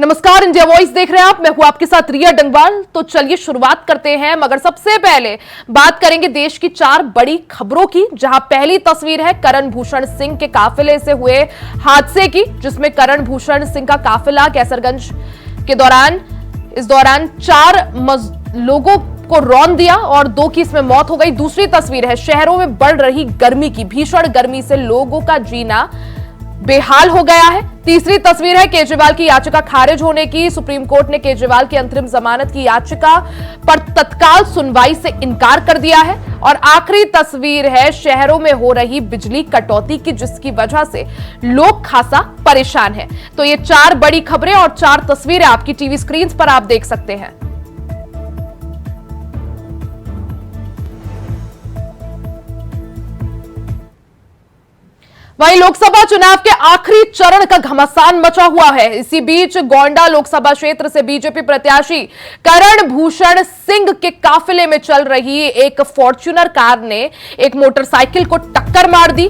नमस्कार, India voice देख रहे हैं आप। मैं हूं आपके साथ रिया डंगवाल। तो चलिए शुरुआत करते हैं, मगर सबसे पहले बात करेंगे देश की 4 बड़ी खबरों की, जहां पहली तस्वीर है करण भूषण सिंह के काफिले से हुए हादसे की, जिसमें करण भूषण सिंह का काफिला कैसरगंज के इस दौरान 4 लोगों को रौंद दिया और 2 की इसमें मौत हो गई। दूसरी तस्वीर है शहरों में बढ़ रही गर्मी की, भीषण गर्मी से लोगों का जीना बेहाल हो गया है। तीसरी तस्वीर है केजरीवाल की याचिका खारिज होने की, सुप्रीम कोर्ट ने केजरीवाल की अंतरिम जमानत की याचिका पर तत्काल सुनवाई से इनकार कर दिया है। और आखिरी तस्वीर है शहरों में हो रही बिजली कटौती की, जिसकी वजह से लोग खासा परेशान हैं। तो ये 4 बड़ी खबरें और 4 तस्वीरें आपकी टीवी स्क्रीन पर आप देख सकते हैं। वहीं लोकसभा चुनाव के आखिरी चरण का घमासान मचा हुआ है। इसी बीच गोंडा लोकसभा क्षेत्र से बीजेपी प्रत्याशी करण भूषण सिंह के काफिले में चल रही एक फॉर्च्यूनर कार ने एक मोटरसाइकिल को टक्कर मार दी,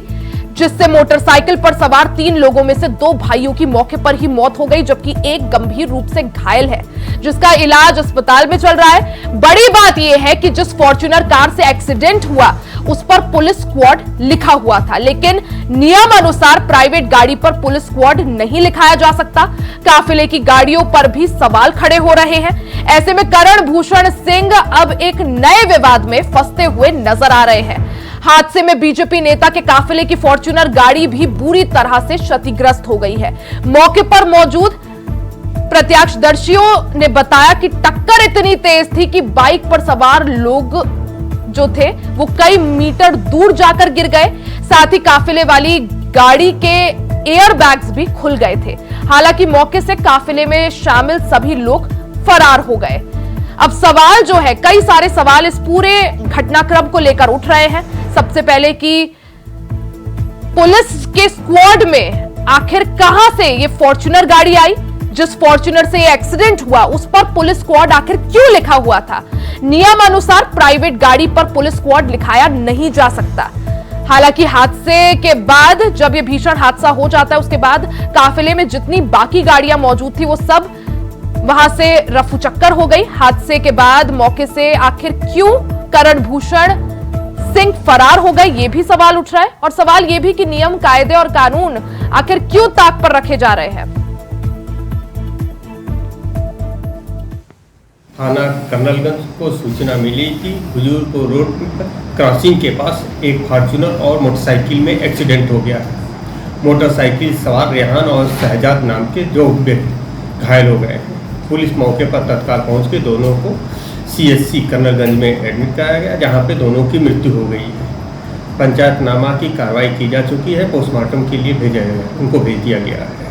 जिससे मोटरसाइकिल पर सवार 3 लोगों में से 2 भाइयों की मौके पर ही मौत हो गई, जबकि एक गंभीर रूप से घायल है, जिसका इलाज अस्पताल में चल रहा है। बड़ी बात यह है कि जिस फॉर्च्यूनर कार से एक्सीडेंट हुआ उस पर पुलिस स्क्वाड लिखा हुआ था, लेकिन नियम अनुसार प्राइवेट गाड़ी पर पुलिस स्क्वाड नहीं लिखाया जा सकता। काफिले की गाड़ियों पर भी सवाल खड़े हो रहे हैं। ऐसे में करण भूषण सिंह अब एक नए विवाद में फंसते हुए नजर आ रहे हैं। हादसे में बीजेपी नेता के काफिले की फॉर्च्यूनर गाड़ी भी बुरी तरह से क्षतिग्रस्त हो गई है। मौके पर मौजूद प्रत्यक्षदर्शियों ने बताया कि टक्कर इतनी तेज थी कि बाइक पर सवार लोग जो थे वो कई मीटर दूर जाकर गिर गए। साथ ही काफिले वाली गाड़ी के एयर बैग्स भी खुल गए थे। हालांकि मौके से काफिले में शामिल सभी लोग फरार हो गए। अब सवाल जो है, कई सारे सवाल इस पूरे घटनाक्रम को लेकर उठ रहे हैं। सबसे पहले कि पुलिस के स्क्वाड में आखिर कहां से ये फॉर्च्यूनर गाड़ी आई, जिस फॉर्च्यूनर से ये एक्सीडेंट हुआ उस पर पुलिस स्क्वाड आखिर क्यों लिखा हुआ था। नियम अनुसार प्राइवेट गाड़ी पर पुलिस स्क्वाड लिखाया नहीं जा सकता। हालांकि हादसे के बाद, जब ये भीषण हादसा हो जाता है, उसके बाद काफिले में जितनी बाकी गाड़ियां मौजूद थी वो सब वहां से रफू चक्कर हो गई। हादसे के बाद मौके से आखिर क्यों करण भूषण सिंह फरार हो गए, ये भी सवाल उठ रहा है। और सवाल ये भी कि नियम, कायदे और कानून आखिर क्यों ताक पर रखे जा रहे हैं। थाना कर्नलगंज को सूचना मिली कि हुजूरपुर रोड पर क्रॉसिंग के पास एक फॉर्च्यूनर और मोटरसाइकिल में एक्सीडेंट हो गया है। मोटरसाइकिल सवार रेहान और शहजाद नाम के 2 व्यक्ति घायल हो गए हैं। पुलिस मौके पर तत्काल पहुंच के दोनों को CHC कर्नलगंज में एडमिट कराया गया, जहां पे दोनों की मृत्यु हो गई है। पंचायतनामा की कार्रवाई की जा चुकी है, पोस्टमार्टम के लिए उनको भेज दिया गया है।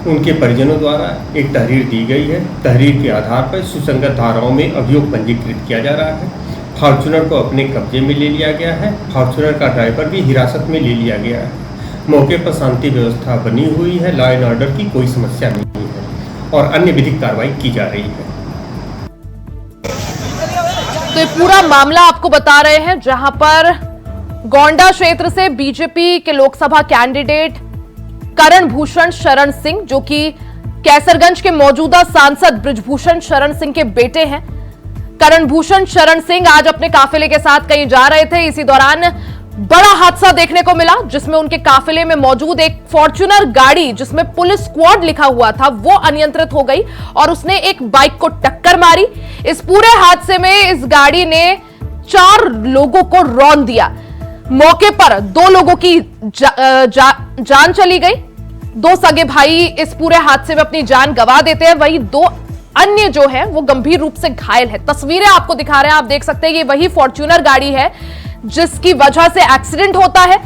उनके परिजनों द्वारा एक तहरीर दी गई है। तहरीर के आधार पर सुसंगत धाराओं में अभियोग पंजीकृत किया जा रहा है। फॉर्च्यूनर को अपने कब्जे में ले लिया गया है। फॉर्च्यूनर का ड्राइवर भी हिरासत में ले लिया गया है। मौके पर शांति व्यवस्था बनी हुई है, लॉ एंड ऑर्डर की कोई समस्या नहीं है और अन्य विधिक कार्रवाई की जा रही है। तो ये पूरा मामला आपको बता रहे हैं, जहां पर गोंडा क्षेत्र से बीजेपी के लोकसभा कैंडिडेट करण भूषण शरण सिंह, जो कि कैसरगंज के मौजूदा सांसद बृजभूषण शरण सिंह के बेटे हैं। करण भूषण शरण सिंह आज अपने काफिले के साथ कहीं जा रहे थे। इसी दौरान बड़ा हादसा देखने को मिला, जिसमें उनके काफिले में मौजूद एक फॉर्च्यूनर गाड़ी, जिसमें पुलिस स्क्वाड लिखा हुआ था, वो अनियंत्रित हो गई और उसने एक बाइक को टक्कर मारी। इस पूरे हादसे में इस गाड़ी ने 4 लोगों को रौंद दिया। मौके पर 2 लोगों की जान चली गई। 2 सगे भाई इस पूरे हादसे में अपनी जान गंवा देते हैं, वहीं 2 अन्य जो है वो गंभीर रूप से घायल है। तस्वीरें आपको दिखा रहे हैं, आप देख सकते हैं ये वही फॉर्च्यूनर गाड़ी है जिसकी वजह से एक्सीडेंट होता है।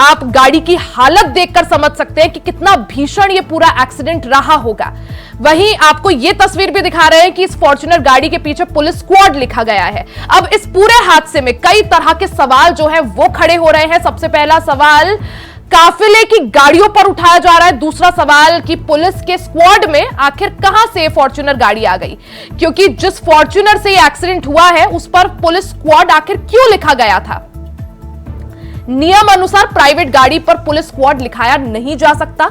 आप गाड़ी की हालत देखकर समझ सकते हैं कि कितना भीषण ये पूरा एक्सीडेंट रहा होगा। वहीं आपको ये तस्वीर भी दिखा रहे हैं कि इस फॉर्च्यूनर गाड़ी के पीछे पुलिस स्क्वाड लिखा गया है। अब इस पूरे हादसे में कई तरह के सवाल जो है वो खड़े हो रहे हैं। सबसे पहला सवाल काफिले की गाड़ियों पर उठाया जा रहा है। दूसरा सवाल कि पुलिस के स्क्वाड में आखिर कहां से फॉर्च्यूनर गाड़ी आ गई, क्योंकि जिस फॉर्च्यूनर से यह एक्सीडेंट हुआ है उस पर पुलिस स्क्वाड आखिर क्यों लिखा गया था। नियम अनुसार प्राइवेट गाड़ी पर पुलिस स्क्वाड लिखाया नहीं जा सकता।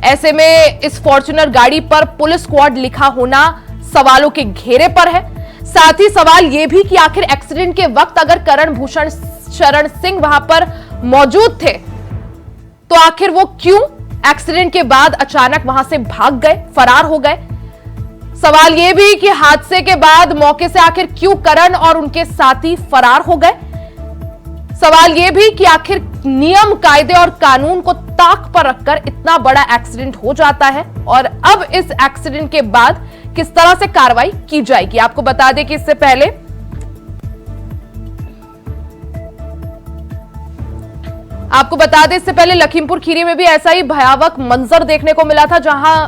ऐसे में इस फॉर्च्यूनर गाड़ी पर पुलिस स्क्वाड लिखा होना सवालों के घेरे पर है। साथ ही सवाल यह भी कि आखिर एक्सीडेंट के वक्त अगर करण भूषण शरण सिंह वहां पर मौजूद थे तो आखिर वो क्यों एक्सीडेंट के बाद अचानक वहां से भाग गए, फरार हो गए। सवाल यह भी कि हादसे के बाद मौके से आखिर क्यों करण और उनके साथी फरार हो गए। सवाल यह भी कि आखिर नियम, कायदे और कानून को ताक पर रखकर इतना बड़ा एक्सीडेंट हो जाता है और अब इस एक्सीडेंट के बाद किस तरह से कार्रवाई की जाएगी। आपको बता दें कि इससे पहले लखीमपुर खीरी में भी ऐसा ही भयावह मंजर देखने को मिला था, जहां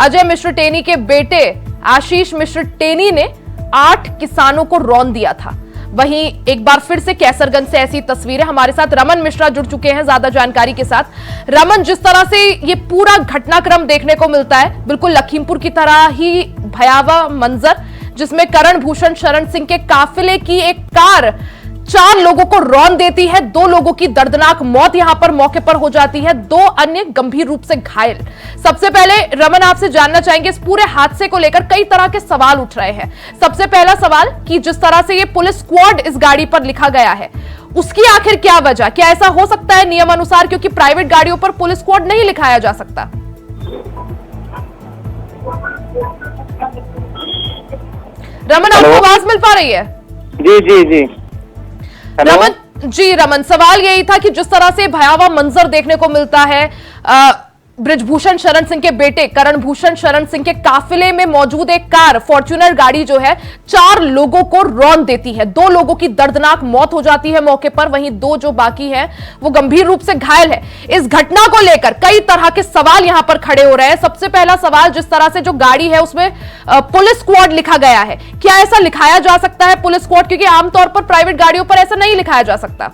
अजय मिश्र टेनी के बेटे आशीष मिश्र टेनी ने 8 किसानों को रौंद दिया था। वहीं एक बार फिर से कैसरगंज से ऐसी तस्वीरें, हमारे साथ रमन मिश्रा जुड़ चुके हैं ज्यादा जानकारी के साथ। रमन, जिस तरह से ये पूरा घटनाक्रम देखने को मिलता है, बिल्कुल लखीमपुर की तरह ही भयावह मंजर, जिसमें करण भूषण शरण सिंह के काफिले की एक कार 4 लोगों को रौंद देती है। 2 लोगों की दर्दनाक मौत यहां पर मौके पर हो जाती है, 2 अन्य गंभीर रूप से घायल। सबसे पहले रमन, आपसे जानना चाहेंगे, इस पूरे हादसे को लेकर कई तरह के सवाल उठ रहे हैं। सबसे पहला सवाल कि जिस तरह से ये पुलिस स्क्वाड इस गाड़ी पर लिखा गया है, उसकी आखिर क्या वजह? क्या ऐसा हो सकता है नियम अनुसार, क्योंकि प्राइवेट गाड़ियों पर पुलिस स्क्वाड नहीं लिखाया जा सकता? रमन, आपको आवाज मिल पा रही है? जी जी जी रमन, सवाल यही था कि जिस तरह से भयावह मंजर देखने को मिलता है, ब्रिजभूषण शरण सिंह के बेटे करण भूषण शरण सिंह के काफिले में मौजूद एक कार, फॉर्च्यूनर गाड़ी जो है, 4 लोगों को रौंद देती है। 2 लोगों की दर्दनाक मौत हो जाती है मौके पर, वहीं 2 जो बाकी हैं वो गंभीर रूप से घायल है। इस घटना को लेकर कई तरह के सवाल यहां पर खड़े हो रहे हैं। सबसे पहला सवाल, जिस तरह से जो गाड़ी है उसमें पुलिस स्क्वाड लिखा गया है, क्या ऐसा लिखाया जा सकता है पुलिस स्क्वाड? क्योंकि आमतौर पर प्राइवेट गाड़ियों पर ऐसा नहीं लिखाया जा सकता।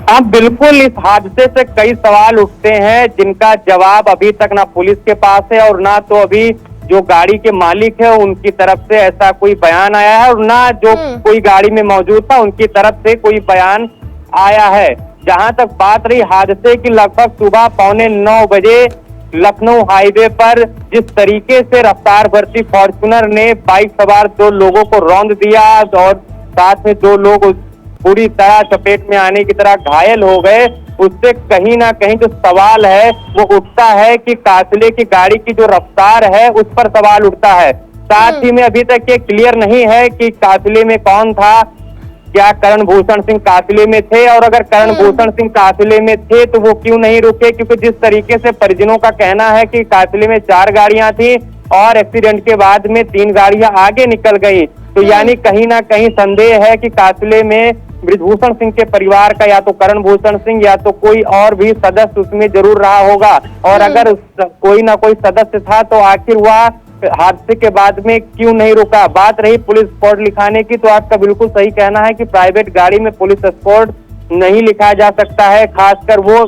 हाँ बिल्कुल, इस हादसे से कई सवाल उठते हैं जिनका जवाब अभी तक ना पुलिस के पास है और ना तो अभी जो गाड़ी के मालिक है उनकी तरफ से ऐसा कोई बयान आया है और ना जो कोई गाड़ी में मौजूद था उनकी तरफ से कोई बयान आया है। जहां तक बात रही हादसे की, लगभग सुबह 8:45 बजे लखनऊ हाईवे पर जिस तरीके से रफ्तार भरती फॉर्च्यूनर ने बाइक सवार 2 लोगों को रौंद दिया और साथ में 2 लोग पूरी तरह चपेट में आने की तरह घायल हो गए, उससे कहीं ना कहीं जो सवाल है वो उठता है कि काफिले की गाड़ी की जो रफ्तार है उस पर सवाल उठता है। साथ ही में अभी तक ये क्लियर नहीं है कि काफिले में कौन था, क्या करण भूषण सिंह काफिले में थे, और अगर करण भूषण सिंह काफिले में थे तो वो क्यों नहीं रुके, क्योंकि जिस तरीके से परिजनों का कहना है कि काफिले में 4 गाड़ियां थी और एक्सीडेंट के बाद में 3 गाड़ियां आगे निकल गई, तो यानी कहीं ना कहीं संदेह है कि काफिले में ब्रिजभूषण सिंह के परिवार का या तो करण भूषण सिंह या तो कोई और भी सदस्य उसमें जरूर रहा होगा। और अगर कोई ना कोई सदस्य था तो आखिर वह हादसे के बाद में क्यों नहीं रुका। बात रही पुलिस स्क्वाड लिखाने की, तो आपका बिल्कुल सही कहना है कि प्राइवेट गाड़ी में पुलिस स्क्वाड नहीं लिखा जा सकता है, खासकर वो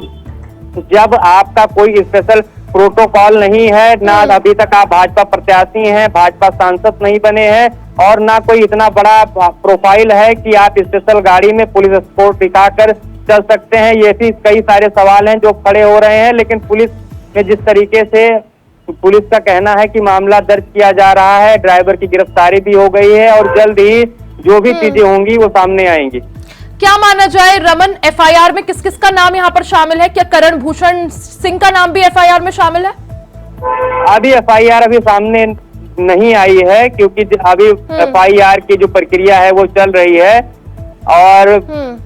जब आपका कोई स्पेशल प्रोटोकॉल नहीं है, ना अभी तक आप भाजपा प्रत्याशी हैं, भाजपा सांसद नहीं बने हैं और ना कोई इतना बड़ा प्रोफाइल है कि आप स्पेशल गाड़ी में पुलिस स्क्वाड दिखाकर चल सकते हैं। ये भी कई सारे सवाल हैं जो खड़े हो रहे हैं, लेकिन पुलिस में जिस तरीके से पुलिस का कहना है कि मामला दर्ज किया जा रहा है, ड्राइवर की गिरफ्तारी भी हो गई है और जल्द ही जो भी चीजें होंगी वो सामने आएंगी। क्या माना जाए रमन, एफआईआर में किस किस का नाम यहाँ पर शामिल है? क्या करण भूषण सिंह का नाम भी एफआईआर में शामिल है? अभी एफआईआर अभी सामने नहीं आई है, क्योंकि अभी एफआईआर की जो प्रक्रिया है वो चल रही है और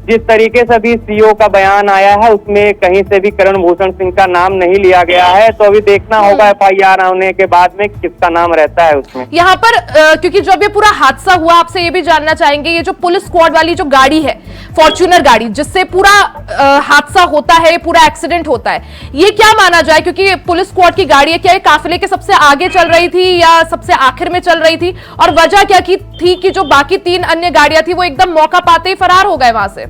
जिस तरीके से अभी सीओ का बयान आया है उसमें कहीं से भी करण भूषण सिंह का नाम नहीं लिया गया है, तो अभी देखना होगा एफआईआर आने के बाद में किसका नाम रहता है उसमें। यहाँ पर क्योंकि जब ये पूरा हादसा हुआ, आपसे ये भी जानना चाहेंगे, ये जो पुलिस स्क्वाड वाली जो गाड़ी है, फॉर्च्यूनर गाड़ी, जिससे पूरा हादसा होता है, पूरा एक्सीडेंट होता है, ये क्या माना जाए? क्योंकि पुलिस स्क्वाड की गाड़ी है, क्या ये काफिले के सबसे आगे चल रही थी या सबसे आखिर में चल रही थी, और वजह क्या थी कि जो बाकी 3 अन्य गाड़ियां थी वो एकदम मौका पाते ही फरार हो गए वहां से?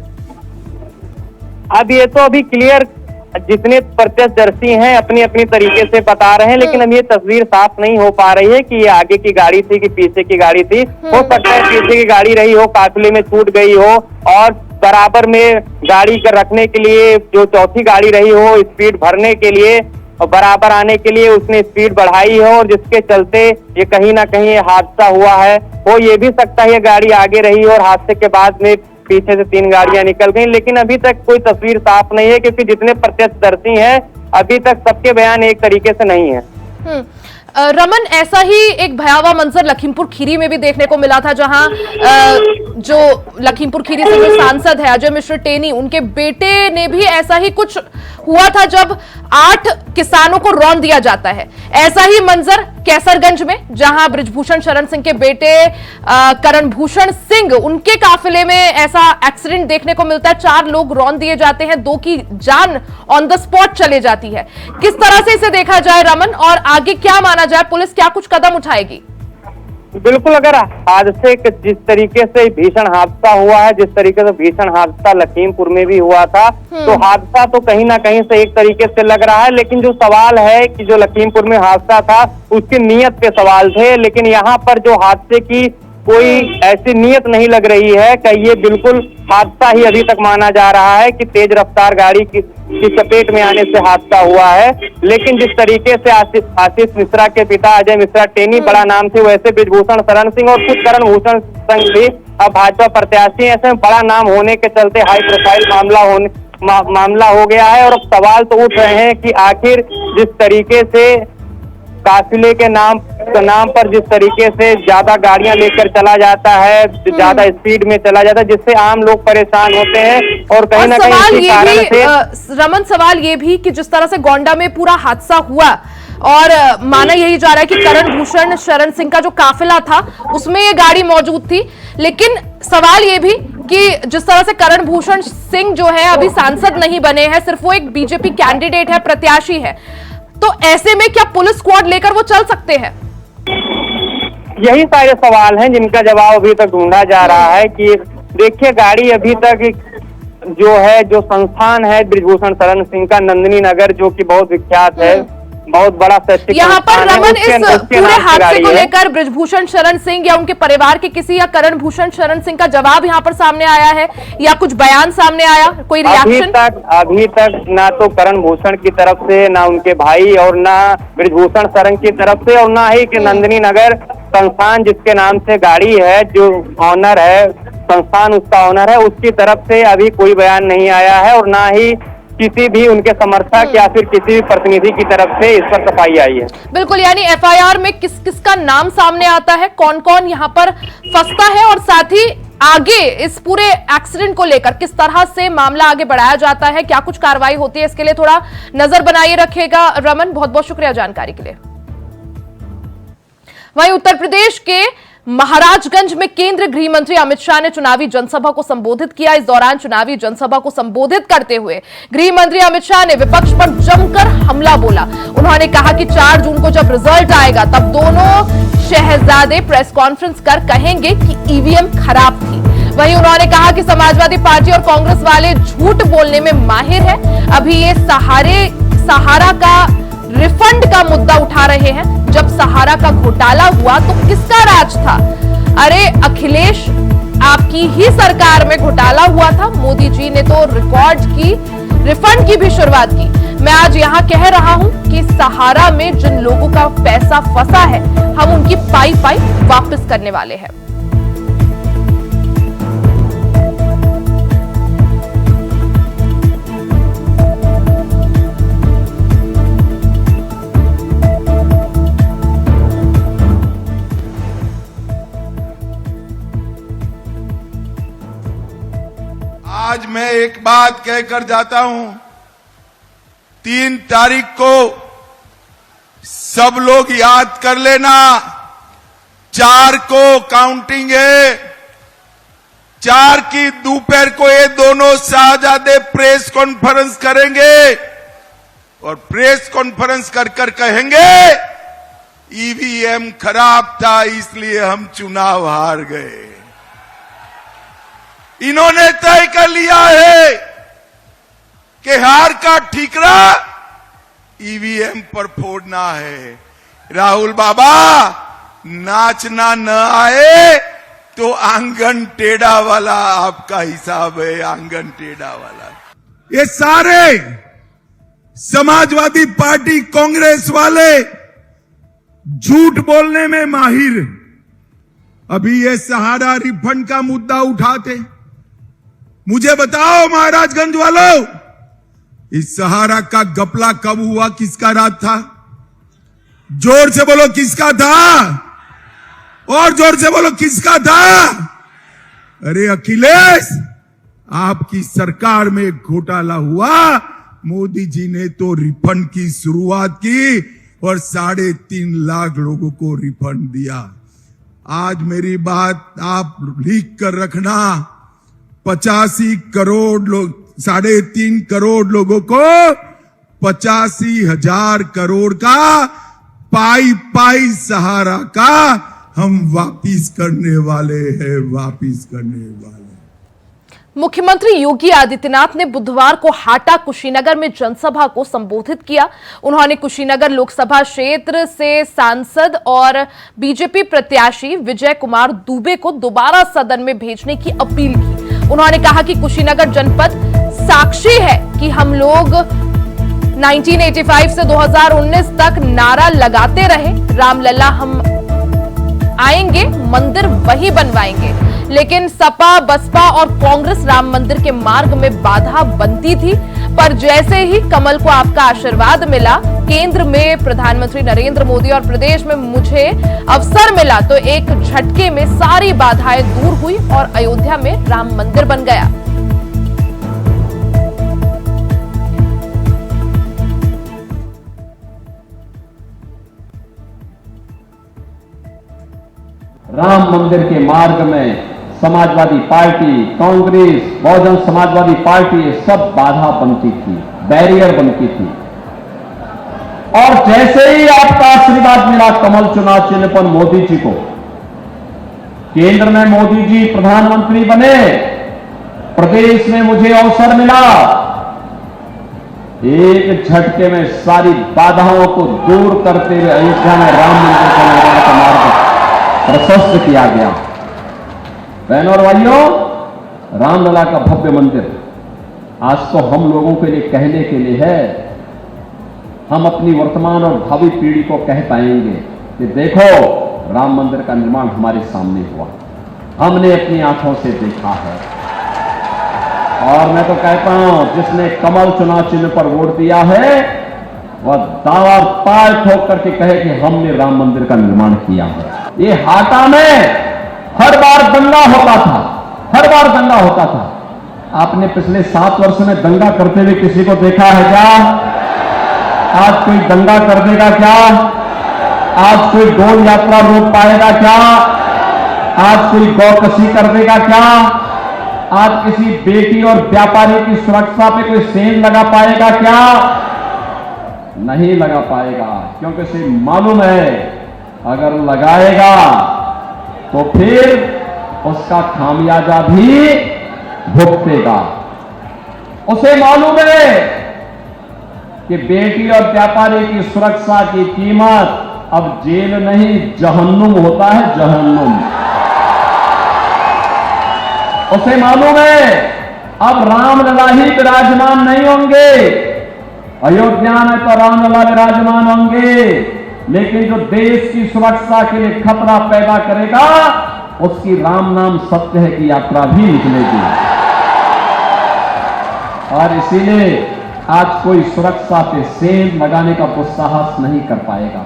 अब ये तो अभी क्लियर जितने प्रत्यक्षदर्शी हैं अपनी अपनी तरीके से बता रहे हैं, लेकिन अब ये तस्वीर साफ नहीं हो पा रही है कि ये आगे की गाड़ी थी कि पीछे की गाड़ी थी। हो सकता है पीछे की गाड़ी रही हो, काफिले में छूट गई हो और बराबर में गाड़ी कर रखने के लिए जो चौथी गाड़ी रही हो, स्पीड भरने के लिए बराबर आने के लिए उसने स्पीड बढ़ाई है और जिसके चलते ये कहीं ना कहीं ये हादसा हुआ है। हो ये भी सकता है ये गाड़ी आगे रही और हादसे के बाद में पीछे से 3 गाड़ियां निकल गई, लेकिन अभी तक कोई तस्वीर साफ नहीं है क्योंकि जितने प्रत्यक्षदर्शी हैं अभी तक सबके बयान एक तरीके से नहीं है। रमन, ऐसा ही एक भयावह मंजर लखीमपुर खीरी में भी देखने को मिला था, जहां जो लखीमपुर खीरी से जो सांसद है अजय मिश्र टेनी, उनके बेटे ने भी ऐसा ही कुछ हुआ था जब 8 किसानों को रौंद दिया जाता है। ऐसा ही मंजर कैसरगंज में, जहां बृजभूषण शरण सिंह के बेटे करण भूषण सिंह, उनके काफिले में ऐसा एक्सीडेंट देखने को मिलता है। 4 लोग रौंद दिए जाते हैं, 2 की जान ऑन द स्पॉट चले जाती है। किस तरह से इसे देखा जाए रमन, और आगे क्या माना जाए, पुलिस क्या कुछ कदम उठाएगी? बिल्कुल, अगर हादसे के जिस तरीके से भीषण हादसा हुआ है, जिस तरीके से भीषण हादसा लखीमपुर में भी हुआ था, तो हादसा तो कहीं ना कहीं से एक तरीके से लग रहा है, लेकिन जो सवाल है कि जो लखीमपुर में हादसा था उसकी नीयत पे सवाल थे, लेकिन यहाँ पर जो हादसे की कोई ऐसी नीयत नहीं लग रही है कि ये बिल्कुल हादसा ही अभी तक माना जा रहा है कि तेज रफ्तार गाड़ी की चपेट में आने से हादसा हुआ है। लेकिन जिस तरीके से आशीष मिश्रा के पिता अजय मिश्रा टेनी बड़ा नाम थे, वैसे बृजभूषण शरण सिंह और खुद करण भूषण सिंह भी अब भाजपा प्रत्याशी, ऐसे में बड़ा नाम होने के चलते हाई प्रोफाइल मामला हो गया है। और अब सवाल तो उठ रहे हैं कि आखिर जिस तरीके से काफिले के नाम पर जिस तरीके से ज्यादा गाड़ियां लेकर चला जाता है, ज्यादा स्पीड में चला जाता है, जिससे आम लोग परेशान होते हैं और कहीं ना कहीं इसी कारण से रमन, सवाल ये भी कि जिस तरह से गोंडा में पूरा हादसा हुआ और माना यही जा रहा है कि करण भूषण शरण सिंह का जो काफिला था उसमें ये गाड़ी मौजूद थी, लेकिन सवाल ये भी कि जिस तरह से करण भूषण सिंह जो है अभी सांसद नहीं बने हैं, सिर्फ वो एक बीजेपी कैंडिडेट है, प्रत्याशी है, तो ऐसे में क्या पुलिस स्क्वाड लेकर वो चल सकते हैं? यही सारे सवाल हैं जिनका जवाब अभी तक ढूंढा जा रहा है। कि देखिए, गाड़ी अभी तक जो संस्थान है बृजभूषण शरण सिंह का, नंदिनी नगर, जो कि बहुत विख्यात है, बहुत बड़ा शैक्षिक यहाँ पर रमन इस पूरे हादसे को है। लेकर बृजभूषण शरण सिंह या उनके परिवार के किसी या करण भूषण शरण सिंह का जवाब यहाँ पर सामने आया है या कुछ बयान सामने आया, कोई रिएक्शन? अभी तक ना तो करण भूषण की तरफ से, ना उनके भाई और ना बृजभूषण शरण की तरफ से, और ना ही कि नंदिनी नगर संस्थान जिसके नाम से गाड़ी है, जो ऑनर है संस्थान, उसका ऑनर है, उसकी तरफ से अभी कोई बयान नहीं आया है, और ना ही किसी भी उनके समर्थक या फिर किसी भी प्रतिनिधि की तरफ से इस पर सफाई आई है। बिल्कुल, यानी एफआईआर में किस किस का नाम सामने आता है, कौन कौन यहाँ पर फंसता है, और साथ ही आगे इस पूरे एक्सीडेंट को लेकर किस तरह से मामला आगे बढ़ाया जाता है, क्या कुछ कार्रवाई होती है, इसके लिए थोड़ा नजर बनाए रखिएगा रमन। बहुत बहुत शुक्रिया जानकारी के लिए। वहीं उत्तर प्रदेश के महाराजगंज में केंद्रीय गृह मंत्री अमित शाह ने चुनावी जनसभा को संबोधित किया। इस दौरान चुनावी जनसभा को संबोधित करते हुए गृह मंत्री अमित शाह ने विपक्ष पर जमकर हमला बोला। उन्होंने कहा कि 4 जून को जब रिजल्ट आएगा तब दोनों शहजादे प्रेस कॉन्फ्रेंस कर कहेंगे कि ईवीएम खराब थी। वहीं उन्होंने कहा कि समाजवादी पार्टी और कांग्रेस वाले झूठ बोलने में माहिर है। अभी ये सहारा का रिफंड का मुद्दा उठा रहे हैं। जब सहारा का घोटाला हुआ तो किसका राज था? अरे अखिलेश, आपकी ही सरकार में घोटाला हुआ था। मोदी जी ने तो रिफंड की भी शुरुआत की। मैं आज यहाँ कह रहा हूं कि सहारा में जिन लोगों का पैसा फंसा है, हम उनकी पाई वापस करने वाले हैं। आज मैं एक बात कहकर जाता हूं, 3 तारीख को सब लोग याद कर लेना, 4 को काउंटिंग है, 4 की दोपहर को ये दोनों शाहजादे प्रेस कॉन्फ्रेंस करेंगे और प्रेस कॉन्फ्रेंस कर कहेंगे ईवीएम खराब था इसलिए हम चुनाव हार गए। इन्होंने तय कर लिया है कि हार का ठीकरा ईवीएम पर फोड़ना है। राहुल बाबा, नाचना न आए तो आंगन टेढ़ा वाला आपका हिसाब है, आंगन टेढ़ा वाला। ये सारे समाजवादी पार्टी कांग्रेस वाले झूठ बोलने में माहिर। अभी ये सहारा रिफंड का मुद्दा उठाते, मुझे बताओ महाराजगंज वालों, इस सहारा का घपला कब हुआ, किसका राज था? जोर से बोलो किसका था, और जोर से बोलो किसका था? अरे अखिलेश, आपकी सरकार में घोटाला हुआ, मोदी जी ने तो रिफंड की शुरुआत की और 3.5 लाख लोगों को रिफंड दिया। आज मेरी बात आप लिख कर रखना, 85 करोड़ लोग, 3.5 करोड़ लोगों को 85,000 करोड़ का पाई पाई सहारा का हम वापिस करने वाले हैं, वापिस करने वाले। मुख्यमंत्री योगी आदित्यनाथ ने बुधवार को हाटा कुशीनगर में जनसभा को संबोधित किया। उन्होंने कुशीनगर लोकसभा क्षेत्र से सांसद और बीजेपी प्रत्याशी विजय कुमार दुबे को दोबारा सदन में भेजने की अपील की। उन्होंने कहा कि कुशीनगर जनपद साक्षी है कि हम लोग 1985 से 2019 तक नारा लगाते रहे, रामलला हम आएंगे, मंदिर वही बनवाएंगे, लेकिन सपा, बसपा और कांग्रेस राम मंदिर के मार्ग में बाधा बनती थी। पर जैसे ही कमल को आपका आशीर्वाद मिला, केंद्र में प्रधानमंत्री नरेंद्र मोदी और प्रदेश में मुझे अवसर मिला, तो एक झटके में सारी बाधाएं दूर हुई और अयोध्या में राम मंदिर बन गया। राम मंदिर के मार्ग में समाजवादी पार्टी, कांग्रेस, बहुजन समाजवादी पार्टी, ये सब बाधा बनती थी, बैरियर बनती थी। और जैसे ही आपका आशीर्वाद मिला कमल चुनाव चिन्ह पर मोदी जी को, केंद्र में मोदी जी प्रधानमंत्री बने, प्रदेश में मुझे अवसर मिला, एक झटके में सारी बाधाओं को दूर करते हुए अयोध्या में राम मंदिर का निर्माण का मार्ग प्रशस्त किया गया। बहनों और भाइयों, रामलला का भव्य मंदिर आज तो हम लोगों के लिए कहने के लिए है। हम अपनी वर्तमान और भावी पीढ़ी को कह पाएंगे कि देखो, राम मंदिर का निर्माण हमारे सामने हुआ, हमने अपनी आंखों से देखा है। और मैं तो कहता हूं, जिसने कमल चुनाव चिन्ह पर वोट दिया है, वह दावा पार ठोक करके कहे कि हमने राम मंदिर का निर्माण किया है। ये हाटा में हर बार दंगा होता था, हर बार दंगा होता था। आपने पिछले 7 वर्ष में दंगा करते हुए किसी को देखा है क्या? आज कोई दंगा कर देगा क्या? आज कोई डोल यात्रा रोक पाएगा क्या? आज कोई गौकशी कर देगा क्या? आज किसी बेटी और व्यापारी की सुरक्षा पे कोई सेन लगा पाएगा क्या? नहीं लगा पाएगा, क्योंकि उसे मालूम है अगर लगाएगा तो फिर उसका खामियाजा भी भुगतेगा। उसे मालूम है कि बेटी और व्यापारी की सुरक्षा की कीमत अब जेल नहीं, जहन्नुम होता है, जहन्नुम। उसे मालूम है अब रामलला ही विराजमान नहीं होंगे, अयोध्या में तो रामलला विराजमान होंगे, लेकिन जो देश की सुरक्षा के लिए खतरा पैदा करेगा, उसकी राम नाम सत्य है की यात्रा भी निकलेगी। और इसीलिए आज कोई सुरक्षा पे सेंध लगाने का दुस्साहस नहीं कर पाएगा।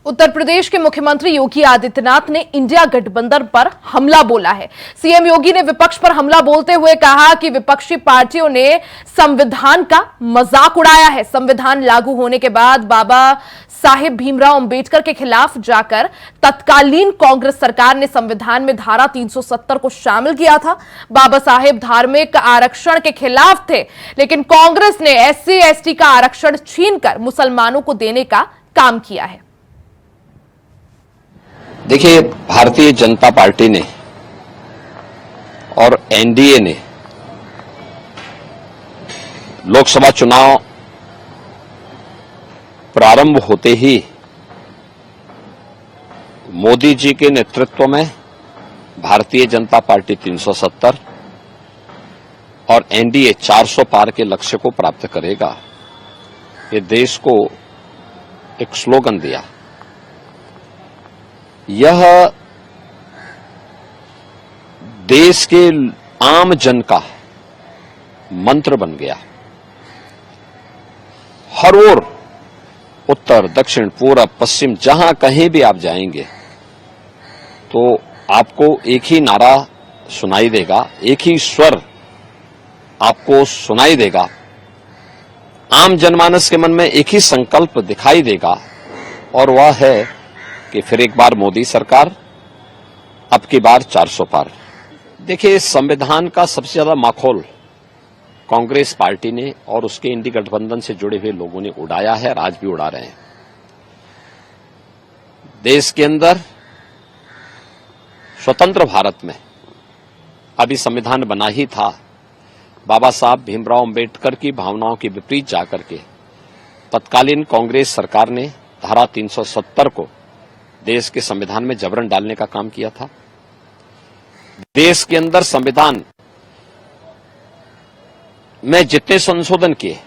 उत्तर प्रदेश के मुख्यमंत्री योगी आदित्यनाथ ने इंडिया गठबंधन पर हमला बोला है। सीएम योगी ने विपक्ष पर हमला बोलते हुए कहा कि विपक्षी पार्टियों ने संविधान का मजाक उड़ाया है। संविधान लागू होने के बाद बाबा साहेब भीमराव अंबेडकर के खिलाफ जाकर तत्कालीन कांग्रेस सरकार ने संविधान में धारा 370 को शामिल किया था। बाबा साहेब धार्मिक आरक्षण के खिलाफ थे, लेकिन कांग्रेस ने SC/ST का आरक्षण छीनकर मुसलमानों को देने का काम किया है। देखिए, भारतीय जनता पार्टी ने और एनडीए ने लोकसभा चुनाव प्रारंभ होते ही मोदी जी के नेतृत्व में भारतीय जनता पार्टी 370 और एनडीए 400 पार के लक्ष्य को प्राप्त करेगा, ये देश को एक स्लोगन दिया। यह देश के आम जन का मंत्र बन गया। हर ओर, उत्तर, दक्षिण, पूरब, पश्चिम, जहां कहीं भी आप जाएंगे तो आपको एक ही नारा सुनाई देगा, एक ही स्वर आपको सुनाई देगा। आम जनमानस के मन में एक ही संकल्प दिखाई देगा, और वह है कि फिर एक बार मोदी सरकार, अब की बार 400 पार। देखिए, संविधान का सबसे ज्यादा माखौल कांग्रेस पार्टी ने और उसके इंडी गठबंधन से जुड़े हुए लोगों ने उड़ाया है और आज भी उड़ा रहे हैं। देश के अंदर स्वतंत्र भारत में अभी संविधान बना ही था, बाबा साहब भीमराव अंबेडकर की भावनाओं के विपरीत जाकर के तत्कालीन कांग्रेस सरकार ने धारा 370 को देश के संविधान में जबरन डालने का काम किया था। देश के अंदर संविधान में जितने संशोधन किए,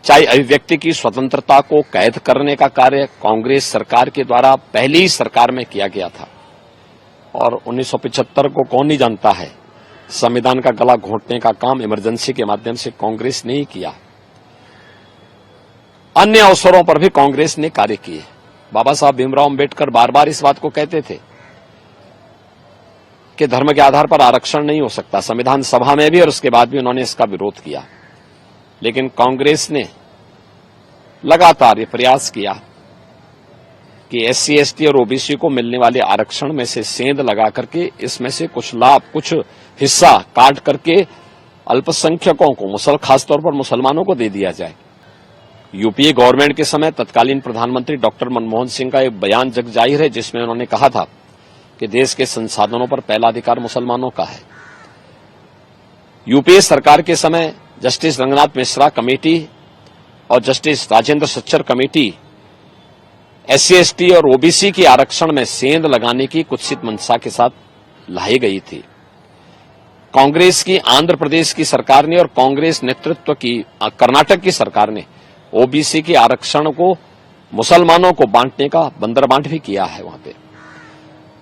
चाहे अभिव्यक्ति की स्वतंत्रता को कैद करने का कार्य कांग्रेस सरकार के द्वारा पहली ही सरकार में किया गया था, और 1975 को कौन नहीं जानता है, संविधान का गला घोंटने का काम इमरजेंसी के माध्यम से कांग्रेस ने ही किया। अन्य अवसरों पर भी कांग्रेस ने कार्य किए। बाबा साहब भीमराव अंबेडकर बार बार इस बात को कहते थे कि धर्म के आधार पर आरक्षण नहीं हो सकता। संविधान सभा में भी और उसके बाद भी उन्होंने इसका विरोध किया, लेकिन कांग्रेस ने लगातार ये प्रयास किया कि एससी, एसटी और ओबीसी को मिलने वाले आरक्षण में से सेंध लगा करके इसमें से कुछ लाभ, कुछ हिस्सा काट करके अल्पसंख्यकों को, खासतौर पर मुसलमानों को दे दिया जाए। यूपीए गवर्नमेंट के समय तत्कालीन प्रधानमंत्री डॉक्टर मनमोहन सिंह का एक बयान जग जाहिर है, जिसमें उन्होंने कहा था कि देश के संसाधनों पर पहला अधिकार मुसलमानों का है। यूपीए सरकार के समय जस्टिस रंगनाथ मिश्रा कमेटी और justice Rajendra Sachar committee SC, ST और ओबीसी की आरक्षण में सेंध लगाने की कुत्सित मंशा के साथ लाई गई थी। कांग्रेस की आंध्र प्रदेश की सरकार ने और कांग्रेस नेतृत्व की कर्नाटक की सरकार ने ओबीसी के आरक्षण को मुसलमानों को बांटने का बंदरबांट भी किया है। वहां पे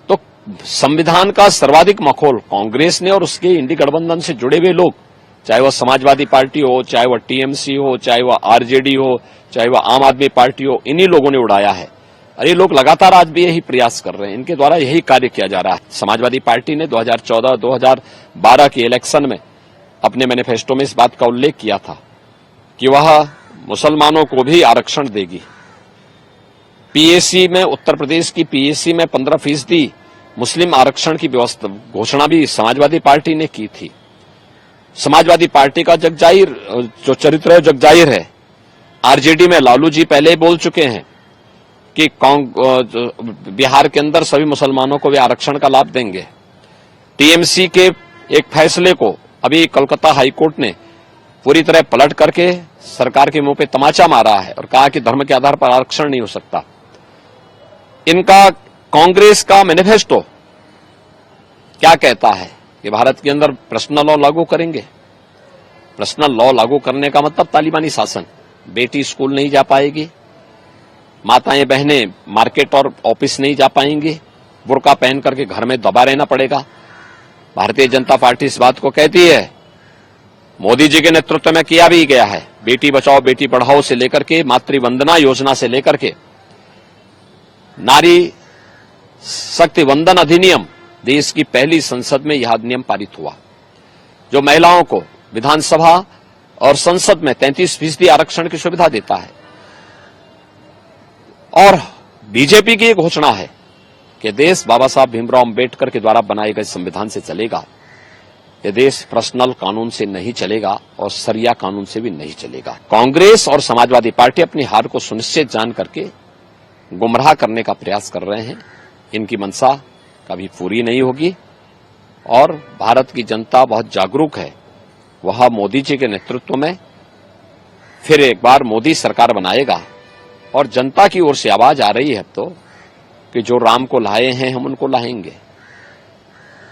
तो संविधान का सर्वाधिक मखौल कांग्रेस ने और उसके इंडी गठबंधन से जुड़े हुए लोग, चाहे वह समाजवादी पार्टी हो, चाहे वह टीएमसी हो, चाहे वह आरजेडी हो, चाहे वह आम आदमी पार्टी हो, इन्हीं लोगों ने उड़ाया है। और ये लोग लगातार आज भी यही प्रयास कर रहे हैं, इनके द्वारा यही कार्य किया जा रहा है। समाजवादी पार्टी ने 2014-2012 के इलेक्शन में अपने मैनिफेस्टो में इस बात का उल्लेख किया था कि वह मुसलमानों को भी आरक्षण देगी। पीएसी में, उत्तर प्रदेश की पीएसी में 15% मुस्लिम आरक्षण की व्यवस्था घोषणा भी समाजवादी पार्टी ने की थी। समाजवादी पार्टी का जगजाहिर जो चरित्र है, जगजाहिर है। आरजेडी में लालू जी पहले ही बोल चुके हैं कि बिहार के अंदर सभी मुसलमानों को वे आरक्षण का लाभ देंगे। टीएमसी के एक फैसले को अभी कोलकाता हाईकोर्ट ने पूरी तरह पलट करके सरकार के मुंह पे तमाचा मारा है और कहा कि धर्म के आधार पर आरक्षण नहीं हो सकता। इनका कांग्रेस का मैनिफेस्टो क्या कहता है कि भारत के अंदर पर्सनल लॉ लागू करेंगे। पर्सनल लॉ लागू करने का मतलब तालिबानी शासन। बेटी स्कूल नहीं जा पाएगी, माताएं बहनें मार्केट और ऑफिस नहीं जा पाएंगी, बुर्का पहन करके घर में दबा रहना पड़ेगा। भारतीय जनता पार्टी इस बात को कहती है, मोदी जी के नेतृत्व में किया भी गया है। बेटी बचाओ बेटी पढ़ाओ से लेकर के मातृवंदना योजना से लेकर के नारी शक्ति वंदन अधिनियम, देश की पहली संसद में यह अधिनियम पारित हुआ जो महिलाओं को विधानसभा और संसद में 33% आरक्षण की सुविधा देता है। और बीजेपी की एक घोषणा है कि देश बाबा साहब भीमराव अंबेडकर के द्वारा बनाए गए संविधान से चलेगा। यह देश पर्सनल कानून से नहीं चलेगा और सरिया कानून से भी नहीं चलेगा। कांग्रेस और समाजवादी पार्टी अपनी हार को सुनिश्चित जान करके गुमराह करने का प्रयास कर रहे हैं। इनकी मंशा कभी पूरी नहीं होगी और भारत की जनता बहुत जागरूक है। वह मोदी जी के नेतृत्व में फिर एक बार मोदी सरकार बनाएगा और जनता की ओर से आवाज आ रही है अब तो कि जो राम को लाए हैं हम उनको लाएंगे।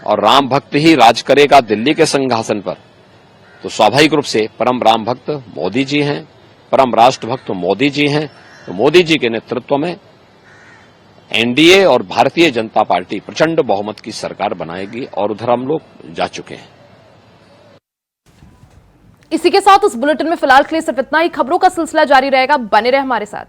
और राम भक्त ही राज करेगा दिल्ली के सिंहासन पर, तो स्वाभाविक रूप से परम राम भक्त मोदी जी हैं, परम राष्ट्र भक्त मोदी जी हैं। तो मोदी जी के नेतृत्व में एनडीए और भारतीय जनता पार्टी प्रचंड बहुमत की सरकार बनाएगी और उधर हम लोग जा चुके हैं। इसी के साथ इस बुलेटिन में फिलहाल के लिए सिर्फ इतना ही। खबरों का सिलसिला जारी रहेगा, बने रहे हमारे साथ।